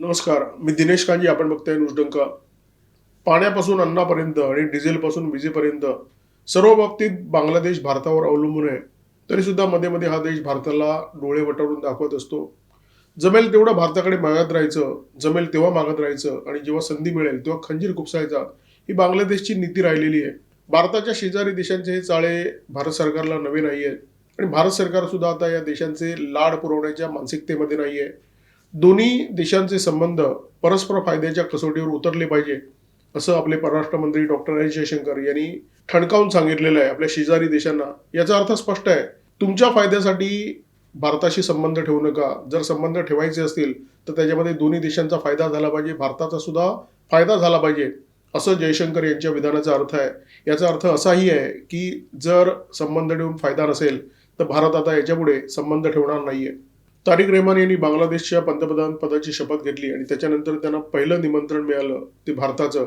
नमस्कार, मी दिनेश कांजी. आपण बघताय न्यूजडंका. पाण्यापासून अन्नापर्यंत आणि डिझेलपासून विजेपर्यंत सर्व बाबतीत बांगलादेश भारतावर अवलंबून आहे. तरी सुद्धा मध्ये मध्ये हा देश भारताला डोळे वटारून दाखवत असतो. जमेल तेवढं भारताकडे मागत राहायचं, जमेल तेव्हा मागत राहायचं आणि जेव्हा संधी मिळेल तेव्हा खंजीर खुपसायचा, ही बांगलादेशची नीती राहिलेली आहे. भारताच्या शेजारी देशांचे हे चाळे भारत सरकारला नवे नाही आहेत आणि भारत सरकार सुद्धा आता या देशांचे लाड पुरवण्याच्या मानसिकतेमध्ये नाही आहे. दोन्ही देशांचे संबंध परस्पर फायद्याच्या कसोटीवर उतरले पाहिजे, असं आपले परराष्ट्र मंत्री डॉक्टर एस जयशंकर यांनी ठणकावून सांगितलेलं आहे आपल्या शेजारी देशांना. याचा अर्थ स्पष्ट आहे, तुमच्या फायद्यासाठी भारताशी संबंध ठेवू नका. जर संबंध ठेवायचे असतील तर त्याच्यामध्ये दोन्ही देशांचा फायदा झाला पाहिजे, भारताचा सुद्धा फायदा झाला पाहिजे, असं जयशंकर यांच्या विधानाचा अर्थ आहे. याचा अर्थ असाही आहे की जर संबंध ठेवून फायदा नसेल तर भारत आता याच्यापुढे संबंध ठेवणार नाहीये. तारिक रेहमान यांनी बांगलादेशच्या पंतप्रधान पदाची शपथ घेतली आणि त्याच्यानंतर त्यांना पहिलं निमंत्रण मिळालं ते भारताचं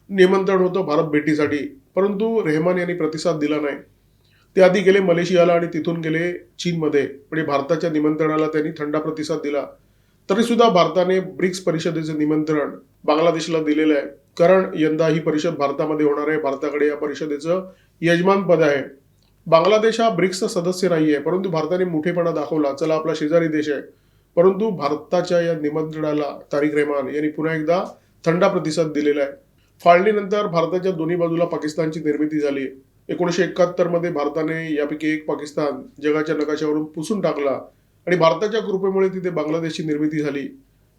निमंत्रण होतं भारत भेटीसाठी. परंतु रेहमान यांनी प्रतिसाद दिला नाही. ते आधी गेले मलेशियाला आणि तिथून गेले चीनमध्ये. म्हणजे भारताच्या निमंत्रणाला त्यांनी थंडा प्रतिसाद दिला. तरी सुद्धा भारताने ब्रिक्स परिषदेचं निमंत्रण बांगलादेशला दिलेलं आहे, कारण यंदा ही परिषद भारतामध्ये होणार आहे. भारताकडे या परिषदेचं यजमानपद आहे. बांगलादेश हा ब्रिक्सचा सदस्य नाही आहे, परंतु भारताने मोठेपणा दाखवला. चला, आपला शेजारी देश आहे. परंतु भारताच्या या निमंत्रणाला तारिक रेहमान यांनी पुन्हा एकदा थंडा प्रतिसाद दिलेला आहे. फाळणीनंतर भारताच्या दोन्ही बाजूला पाकिस्तानची निर्मिती झाली. 1971 मध्ये भारताने यापैकी एक पाकिस्तान जगाच्या नकाशावरून पुसून टाकला आणि भारताच्या कृपेमुळे तिथे बांगलादेशची निर्मिती झाली.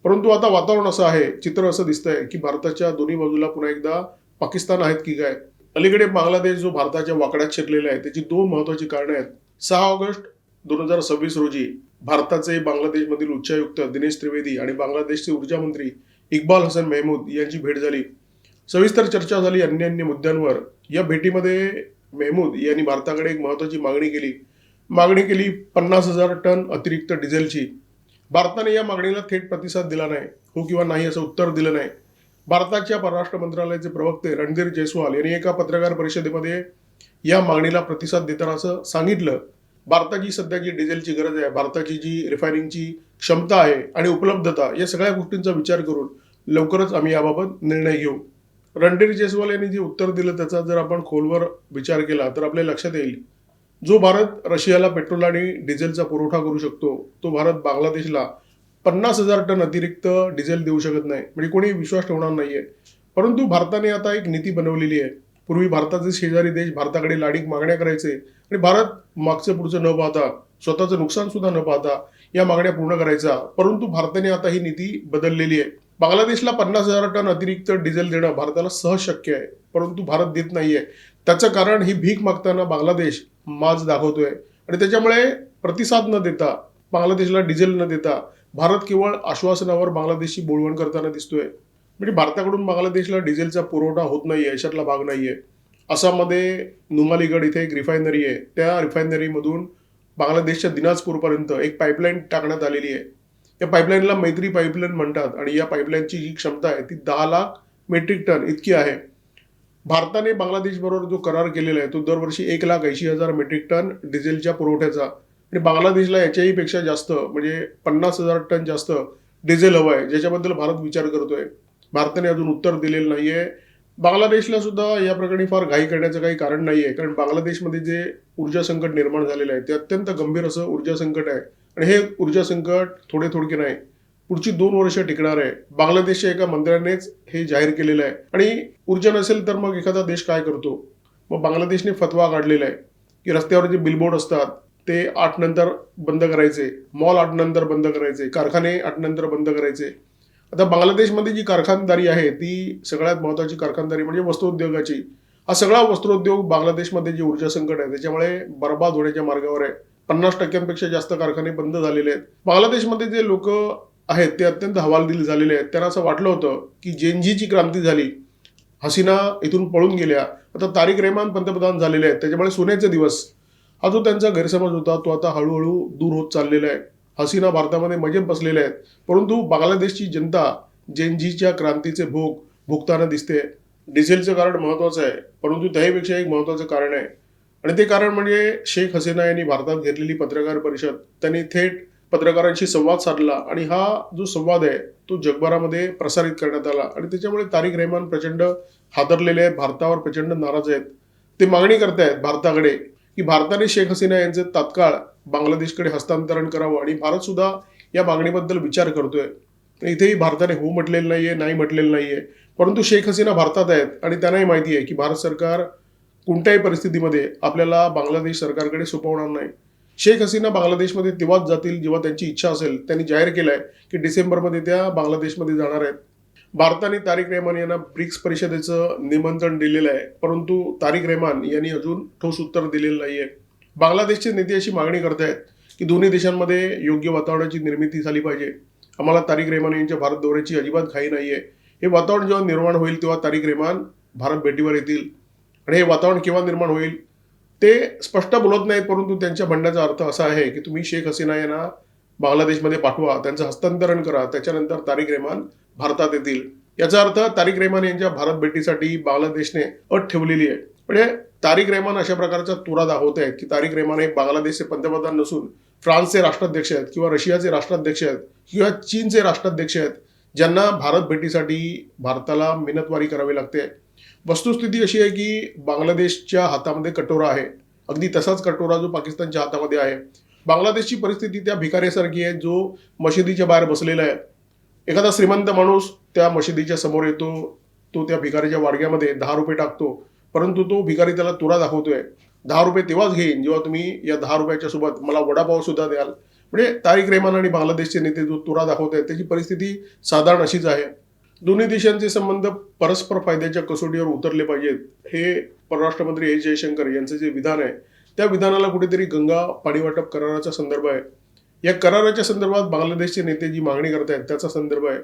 परंतु आता वातावरण असं आहे, चित्र असं दिसतंय की भारताच्या दोन्ही बाजूला पुन्हा एकदा पाकिस्तान आहेत की काय. अलीकडे बांगलादेश जो भारताच्या वाकड्यात शिरलेला आहे त्याची दोन महत्वाची कारणं आहेत. 6 ऑगस्ट 2026 रोजी भारताचे बांगलादेशमधील उच्चायुक्त दिनेश त्रिवेदी आणि बांगलादेशचे ऊर्जा मंत्री इक्बाल हसन महमूद यांची भेट झाली. सविस्तर चर्चा झाली अन्य मुद्द्यांवर. या भेटीमध्ये महमूद यांनी भारताकडे एक महत्वाची मागणी केली 50,000 टन अतिरिक्त डिझेलची. भारताने या मागणीला थेट प्रतिसाद दिला नाही, हो किंवा नाही असं उत्तर दिलं नाही. भारताच्या परराष्ट्र मंत्रालयाचे प्रवक्ते रणधीर जयस्वाल यांनी एका पत्रकार परिषदेमध्ये या मागणीला प्रतिसाद देताना असं सांगितलं, भारताची सध्याची डिझेलची गरज आहे, भारताची जी रिफायनिंगची क्षमता आहे आणि उपलब्धता, या सगळ्या गोष्टींचा विचार करून लवकरच आम्ही याबाबत निर्णय घेऊ. रणधीर जयस्वाल यांनी जे उत्तर दिलं त्याचा जर आपण खोलवर विचार केला तर आपल्या लक्षात येईल, जो भारत रशियाला पेट्रोल आणि डिझेलचा पुरवठा करू शकतो तो भारत बांगलादेशला 50,000 टन अतिरिक्त डिझेल देऊ शकत नाही. म्हणजे कोणी विश्वास ठेवणार नाहीये. परंतु भारताने आता एक नीती बनवलेली आहे. पूर्वी भारताचे शेजारी देश भारताकडे लाडीक मागण्या करायचे आणि भारत मागचं पुढचं न पाहता, स्वतःचं नुकसान सुद्धा न पाहता या मागण्या पूर्ण करायचा. परंतु भारताने आता ही नीती बदललेली आहे. बांगलादेशला 50,000 टन अतिरिक्त डिझेल देणं भारताला सहज शक्य आहे, परंतु भारत देत नाहीये. त्याचं कारण ही भीक मागताना बांगलादेश माज दाखवतोय आणि त्याच्यामुळे प्रतिसाद न देता, बांगलादेशला डिझेल न देता भारत केवळ आश्वासनावर बांगलादेशची बोलवण करताना दिसतोय. म्हणजे भारताकडून बांगलादेशला डिझेलचा पुरवठा होत नाहीये, याच्यातला भाग नाहीये. आसाममध्ये नुमालीगड इथे एक रिफायनरी आहे. त्या रिफायनरीमधून बांगलादेशच्या दिनाजपूरपर्यंत एक पाईपलाईन टाकण्यात आलेली आहे. या पाईपलाईनला मैत्री पाईपलाईन म्हणतात आणि या पाईपलाईनची जी क्षमता आहे ती 10 लाख मेट्रिक टन इतकी आहे. भारताने बांगलादेशबरोबर जो करार केलेला आहे तो दरवर्षी 1,80,000 मेट्रिक टन डिझेलच्या पुरवठ्याचा, आणि बांगलादेशला याच्याही पेक्षा जास्त म्हणजे 50,000 टन जास्त डिझेल हवं आहे, ज्याच्याबद्दल भारत विचार करतोय. भारताने अजून उत्तर दिलेलं नाहीये. बांगलादेशला सुद्धा या प्रकरणी फार घाई करण्याचं काही कारण नाहीये, कारण बांगलादेशमध्ये जे ऊर्जा संकट निर्माण झालेलं आहे ते अत्यंत गंभीर असं ऊर्जा संकट आहे आणि हे ऊर्जा संकट थोडके नाही, पुढची 2 वर्ष टिकणार आहे. बांगलादेशच्या एका मंत्र्यानेच हे जाहीर केलेलं आहे. आणि ऊर्जा नसेल तर मग एखादा देश काय करतो? मग बांगलादेशने फतवा काढलेला आहे की रस्त्यावर जे बिलबोर्ड असतात ते 8 नंतर बंद करायचे, मॉल 8 नंतर बंद करायचे, कारखाने 8 नंतर बंद करायचे. आता बांगलादेशमध्ये जी कारखानदारी आहे ती सगळ्यात महत्वाची कारखानदारी म्हणजे वस्त्रोद्योगाची. हा सगळा वस्त्रोद्योग बांगलादेशमध्ये जे ऊर्जा संकट आहे त्याच्यामुळे बर्बाद होण्याच्या मार्गावर आहे. 50% जास्त कारखाने बंद झालेले आहेत. बांगलादेशमध्ये जे लोक आहेत ते अत्यंत हवालदिल झालेले आहेत. त्यांना असं वाटलं होतं की जेनझीची क्रांती झाली, हसीना इथून पळून गेल्या, आता तारिक रेहमान पंतप्रधान झालेले आहेत, त्याच्यामुळे सोन्याचे दिवस, हा जो त्यांचा गैरसमज होता तो आता हळूहळू दूर होत चाललेला आहे. हसीना भारतामध्ये मजेत बसलेल्या आहेत, परंतु बांगलादेशची जनता जेनझीच्या क्रांतीचे भोग भोगताना दिसते. डिझेलचं कारण महत्वाचं आहे, परंतु त्याहीपेक्षा एक महत्वाचं कारण आहे आणि ते कारण म्हणजे शेख हसीना यांनी भारतात घेतलेली पत्रकार परिषद. त्यांनी थेट पत्रकारांशी संवाद साधला आणि हा जो संवाद आहे तो जगभरामध्ये प्रसारित करण्यात आला आणि त्याच्यामुळे तारिक रहमान प्रचंड हादरलेले आहेत, भारतावर प्रचंड नाराज आहेत. ते मागणी करतायत भारताकडे की भारताने शेख हसीना यांचे तात्काळ बांगलादेशकडे हस्तांतरण करावं आणि भारत सुद्धा या मागणीबद्दल विचार करतोय. इथेही भारताने हो म्हटलेलं नाहीये, नाही म्हटलेलं नाहीये, परंतु शेख हसीना भारतात आहेत आणि त्यांनाही माहिती आहे की भारत सरकार कोणत्याही परिस्थितीमध्ये आपल्याला बांगलादेश सरकारकडे सोपवणार नाही. शेख हसीना बांगलादेशमध्ये तेव्हाच जातील जेव्हा त्यांची इच्छा असेल. त्यांनी जाहीर केलंय की डिसेंबरमध्ये त्या बांगलादेशमध्ये जाणार आहेत. भारताने तारिक रहमान यांना ब्रिक्स परिषदेचं निमंत्रण दिलेलं आहे, परंतु तारिक रहमान यांनी अजून ठोस उत्तर दिलेलं नाहीये. बांगलादेशचे नेते अशी मागणी करतायत की दोन्ही देशांमध्ये योग्य वातावरणाची निर्मिती झाली पाहिजे. आम्हाला तारिक रहमान यांच्या भारत दौऱ्याची अजिबात घाई नाहीये. हे वातावरण जेव्हा निर्माण होईल तेव्हा तारिक रहमान भारत भेटीवर येतील आणि हे वातावरण केव्हा निर्माण होईल ते स्पष्ट बोलत नाहीत, परंतु त्यांच्या म्हणण्याचा अर्थ असा आहे की तुम्ही शेख हसीना यांना बांगलादेशमध्ये पाठवा, त्यांचं हस्तांतरण करा, त्याच्यानंतर तारिक रहमान भारतात येतील. याचा अर्थ तारिक रहमान यांच्या भारत भेटीसाठी बांगलादेशने अट ठेवलेली आहे. म्हणजे तारिक रहमान अशा प्रकारचा तुरा दाखवत आहेत की तारिक रहमान हे बांगलादेशचे पंतप्रधान नसून फ्रान्सचे राष्ट्राध्यक्ष आहेत किंवा रशियाचे राष्ट्राध्यक्ष आहेत किंवा चीनचे राष्ट्राध्यक्ष आहेत, ज्यांना भारत भेटीसाठी भारताला मिन्नतवारी करावी लागते. वस्तुस्थिती अशी आहे की बांगलादेशच्या हातामध्ये कटोरा आहे, अगदी तसाच कटोरा जो पाकिस्तानच्या हातामध्ये आहे. बांगलादेशची परिस्थिती त्या भिकाऱ्यासारखी आहे जो मशिदीच्या बाहेर बसलेला आहे. एखादा श्रीमंत माणूस त्या मशिदीच्या समोर येतो, तो त्या भिकारीच्या वाडग्यामध्ये 10 रुपये टाकतो, परंतु तो भिकारी त्याला तुरा दाखवतोय. 10 रुपये तेव्हाच घेईन जेव्हा तुम्ही या 10 रुपयाच्या सोबत मला वडापाव सुद्धा द्याल. म्हणजे तारिक रहमान आणि बांगलादेशचे नेते जो तुरा दाखवत आहेत त्याची परिस्थिती साधारण अशीच आहे. दोन्ही देशांचे संबंध परस्पर फायद्याच्या कसोटीवर उतरले पाहिजेत, हे परराष्ट्र मंत्री एस जयशंकर यांचं जे विधान आहे त्या विधानाला कुठेतरी गंगा पाणी वाटप कराराचा संदर्भ आहे. या कराराच्या संदर्भात बांगलादेशचे नेते जी मागणी करतायत त्याचा संदर्भ आहे.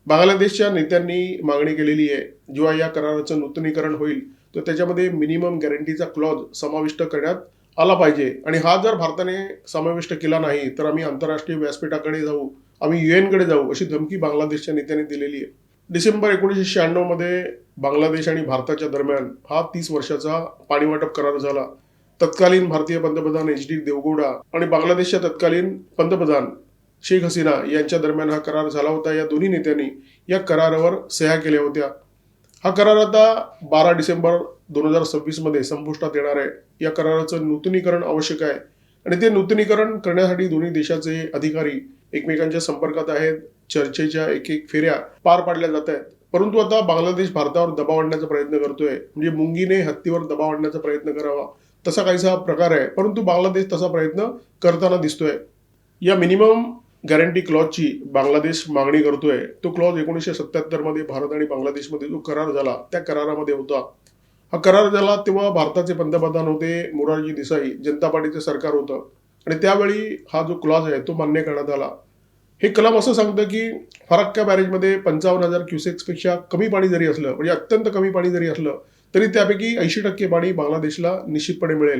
बांगलादेशच्या नेत्यांनी मागणी केलेली आहे जेव्हा या कराराचं नूतनीकरण होईल तर त्याच्यामध्ये मिनिमम गॅरंटीचा क्लॉज समाविष्ट करण्यात आला पाहिजे आणि हा जर भारताने समाविष्ट केला नाही तर आम्ही आंतरराष्ट्रीय व्यासपीठाकडे जाऊ, आम्ही UN कडे जाऊ, अशी धमकी बांगलादेशच्या नेत्यांनी दिलेली आहे. डिसेंबर 1996 मध्ये बांगलादेश आणि भारताच्या दरम्यान हा 30 वर्षाचा पाणी वाटप करार झाला. तत्कालीन भारतीय पंतप्रधान HD देवगौडा आणि बांगलादेशच्या तत्कालीन पंतप्रधान शेख हसीना यांच्या दरम्यान हा करार झाला होता. या दोन्ही नेत्यांनी या करारावर सह्या केल्या होत्या. हा करार आता 12 डिसेंबर 2026 मध्ये संपुष्टात येणार आहे. या कराराचं नूतनीकरण आवश्यक आहे आणि ते नूतनीकरण करण्यासाठी दोन्ही देशाचे अधिकारी एकमेकांच्या संपर्कात आहेत. चर्चेच्या एक फेऱ्या पार पाडल्या जात आहेत. परंतु आता बांगलादेश भारतावर दबाव आणण्याचा प्रयत्न करतोय, म्हणजे मुंगीने हत्तीवर दबाव आणण्याचा प्रयत्न करावा तसा काहीसा प्रकार आहे, परंतु बांगलादेश तसा प्रयत्न करताना दिसतोय. या मिनिमम गॅरंटी क्लॉजची बांगलादेश मागणी करतोय. तो क्लॉज 1977 मध्ये भारत आणि बांगलादेशमध्ये जो करार झाला त्या करारामध्ये होता. हा करार झाला तेव्हा भारताचे पंतप्रधान होते मोरारजी देसाई, जनता पार्टीचं सरकार होतं आणि त्यावेळी हा जो क्लॉज आहे तो मान्य करण्यात आला. हे कलम असं सांगतं की फरक्का बॅरेजमध्ये 55,000 क्युसेक्सपेक्षा कमी पाणी जरी असलं, म्हणजे अत्यंत कमी पाणी जरी असलं तरी त्यापैकी 80% पाणी बांगलादेशला निश्चितपणे मिळेल.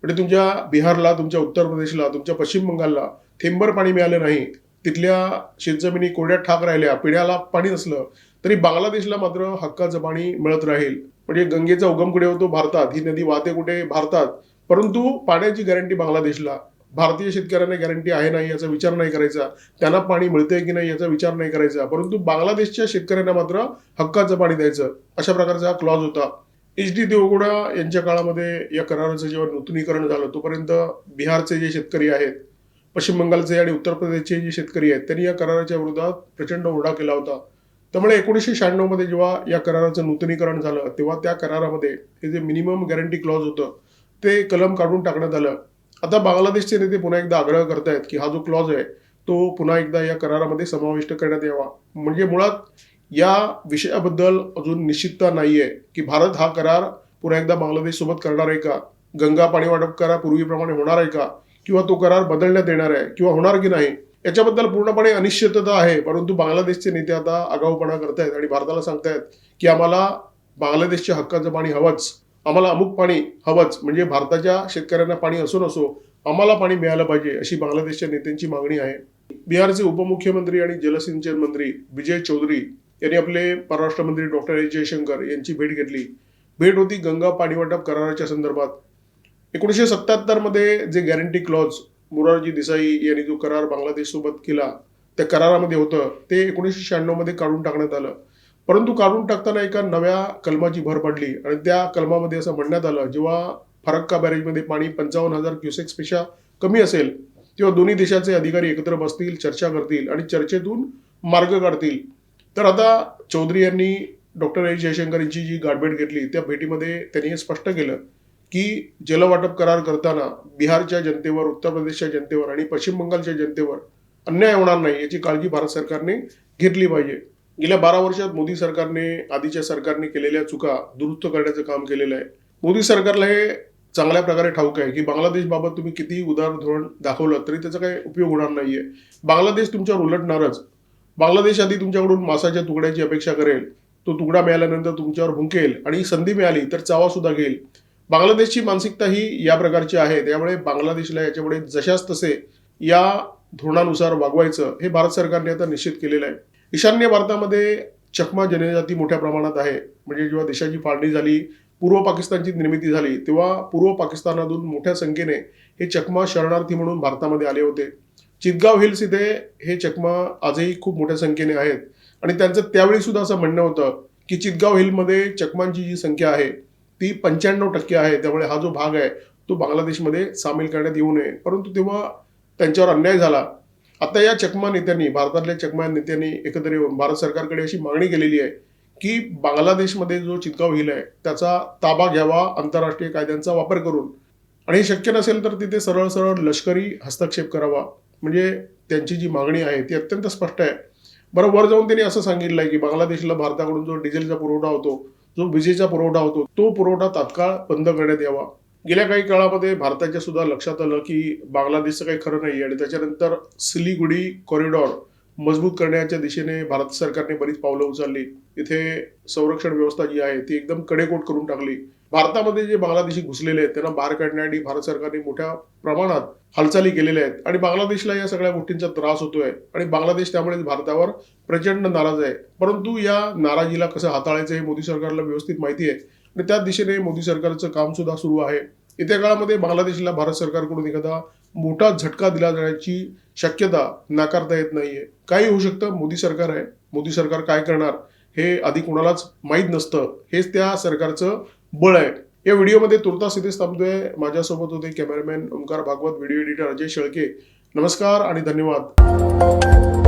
म्हणजे तुमच्या बिहारला, तुमच्या उत्तर प्रदेशला, तुमच्या पश्चिम बंगालला थेंबर पाणी मिळालं नाही, तिथल्या शेतजमिनी कोरड्यात ठाक राहिल्या, पिण्याला पाणी नसलं तरी बांगलादेशला मात्र हक्काचं पाणी मिळत राहील. म्हणजे गंगेचा उगम कुठे होतो? भारतात. ही नदी वाहते कुठे? भारतात. परंतु पाण्याची गॅरंटी बांगलादेशला. भारतीय शेतकऱ्यांना गॅरंटी आहे नाही याचा विचार नाही करायचा, त्यांना पाणी मिळतंय की नाही याचा विचार नाही करायचा, परंतु बांगलादेशच्या शेतकऱ्यांना मात्र हक्काचं पाणी द्यायचं, अशा प्रकारचा हा क्लॉज होता. HD देवगौडा यांच्या काळामध्ये या कराराचं जेव्हा नूतनीकरण झालं तोपर्यंत बिहारचे जे शेतकरी आहेत, पश्चिम बंगालचे आणि उत्तर प्रदेशचे जे शेतकरी आहेत त्यांनी या कराराच्या विरोधात प्रचंड ओरडा केला होता. त्यामुळे 1996 मध्ये जेव्हा या कराराचं नूतनीकरण झालं तेव्हा त्या करारामध्ये हे जे मिनिमम गॅरंटी क्लॉज होतं ते कलम काढून टाकण्यात आलं. आता बांगलादेशचे नेते पुन्हा एकदा आग्रह करतायत की हा जो क्लॉज आहे तो पुन्हा एकदा या करारामध्ये समाविष्ट करण्यात यावा. म्हणजे मुळात या विषयाबद्दल अजून निश्चितता नाहीये की भारत हा करार पुन्हा एकदा बांगलादेश सोबत करणार आहे का, गंगा पाणी वाटप करार पूर्वीप्रमाणे होणार आहे का, किंवा तो करार बदलण्यात येणार आहे किंवा होणार की नाही याच्याबद्दल पूर्णपणे अनिश्चितता आहे. परंतु बांगलादेशचे नेते आता आगाऊपणा करतायत आणि भारताला सांगतायत की आम्हाला बांगलादेशच्या हक्काचं पाणी हवंच, आम्हाला अमुक पाणी हवंच, म्हणजे भारताच्या शेतकऱ्यांना पाणी असो नसो आम्हाला पाणी मिळालं पाहिजे, अशी बांगलादेशच्या नेत्यांची मागणी आहे. बिहारचे उपमुख्यमंत्री आणि जलसिंचन मंत्री विजय चौधरी यांनी आपले परराष्ट्र मंत्री डॉक्टर एस जयशंकर यांची भेट घेतली. भेट होती गंगा पाणी वाटप कराराच्या संदर्भात. 1977 मध्ये जे गॅरंटी क्लॉज मोरारजी देसाई यांनी जो करार बांगलादेश सोबत केला त्या करारामध्ये होतं ते 1996 मध्ये काढून टाकण्यात आलं. परंतु काढून टाकताना एका नव्या कलमाची भर पडली आणि त्या कलमामध्ये असं म्हणण्यात आलं, जेव्हा फरक्का बॅरेजमध्ये पाणी 55,000 क्युसेक्सपेक्षा कमी असेल, तेव्हा दोन्ही देशाचे अधिकारी एकत्र बसतील, चर्चा करतील आणि चर्चेतून मार्ग काढतील. तर आता चौधरी यांनी डॉक्टर एस जयशंकर यांची जी गाठभेट घेतली, त्या भेटीमध्ये त्यांनी हे स्पष्ट केलं की जलवाटप करार करताना बिहारच्या जनतेवर, उत्तर प्रदेशच्या जनतेवर आणि पश्चिम बंगालच्या जनतेवर अन्याय होणार नाही याची काळजी भारत सरकारने घेतली पाहिजे. गेल्या 12 वर्षात मोदी सरकारने आधीच्या सरकारने केलेल्या चुका दुरुस्त करण्याचं काम केलेलं आहे. मोदी सरकारला हे चांगल्या प्रकारे ठाऊक आहे की बांगलादेशबाबत तुम्ही किती उदार धोरण दाखवलं तरी त्याचा काही उपयोग होणार नाहीये. बांगलादेश तुमच्यावर उलटणारच. बांगलादेश आधी तुमच्याकडून मांसाच्या तुकड्याची अपेक्षा करेल. तो तुकडा मिळाल्यानंतर तुमच्यावर भुंकेल आणि संधी मिळाली तर चावा सुद्धा घेईल. बांगलादेशची मानसिकता ही या प्रकारची आहे. त्यामुळे बांगलादेशला याच्यापुढे जशास तसे या धोरणानुसार वागवायचं हे भारत सरकारने आता निश्चित केलेलं आहे. ईशान्य भारतामध्ये चकमा जनजाती मोठ्या प्रमाणात आहे. म्हणजे जेव्हा देशाची फाळणी झाली, पूर्व पाकिस्तानची निर्मिती झाली, तेव्हा पूर्व पाकिस्तानातून मोठ्या संख्येने हे चकमा शरणार्थी म्हणून भारतामध्ये आले होते. चितगाव हिल्स इथे हे चकमा आजही खूप मोठ्या संख्येने आहेत आणि त्यांचं त्यावेळी सुद्धा असं म्हणणं होतं की चितगाव हिलमध्ये चकमांची जी संख्या आहे ती 95% आहे. त्यामुळे हा जो भाग आहे तो बांगलादेशमध्ये सामील करण्यात येऊ नये. परंतु तेव्हा त्यांच्यावर अन्याय झाला. आता या चकमा नेत्यांनी, भारतातल्या चकमा नेत्यांनी एकत्र येऊन भारत सरकारकडे अशी मागणी केलेली आहे की बांगलादेशमध्ये जो चितगाव हिल आहे त्याचा ताबा घ्यावा आंतरराष्ट्रीय कायद्यांचा वापर करून, आणि हे शक्य नसेल तर तिथे सरळ सरळ लष्करी हस्तक्षेप करावा. म्हणजे त्यांची जी मागणी आहे ती अत्यंत स्पष्ट आहे. बरं, वर जाऊन त्यांनी असं सांगितलं आहे की बांगलादेशला भारताकडून जो डिझेलचा पुरवठा होतो, जो विजेचा पुरवठा होतो, तो पुरवठा तात्काळ बंद करण्यात यावा. गेल्या काही काळामध्ये भारताच्या सुद्धा लक्षात आलं की बांगलादेशचं काही खरं नाही आणि त्याच्यानंतर सिलिगुडी कॉरिडॉर मजबूत करण्याच्या दिशेने भारत सरकारने बरीच पावलं उचलली. इथे संरक्षण व्यवस्था जी आहे ती एकदम कडेकोट करून टाकली. भारतामध्ये जे बांगलादेशी घुसलेले आहेत त्यांना बाहेर काढण्यासाठी भारत सरकारने मोठ्या प्रमाणात हालचाली केलेल्या आहेत आणि बांगलादेशला या सगळ्या गोष्टींचा त्रास होतोय आणि बांगलादेश त्यामुळे भारतावर प्रचंड नाराज आहे. परंतु या नाराजीला कसं हाताळायचं हे मोदी सरकारला व्यवस्थित माहिती आहे आणि त्या दिशेने मोदी सरकारचं काम सुद्धा सुरू आहे. येत्या काळामध्ये बांगलादेशला भारत सरकारकडून एखादा मोठा झटका दिला जाण्याची शक्यता नाकारता येत नाहीये. काही होऊ शकतं. मोदी सरकार आहे. मोदी सरकार काय करणार हे आधी कोणालाच माहीत नसतं. हेच त्या सरकारचं बळ आहे. या व्हिडिओमध्ये तुर्तास इथेच थांबतोय. माझ्यासोबत होते cameraman Omkar Bhagwat, video editor Ajay Shelke. नमस्कार आणि धन्यवाद.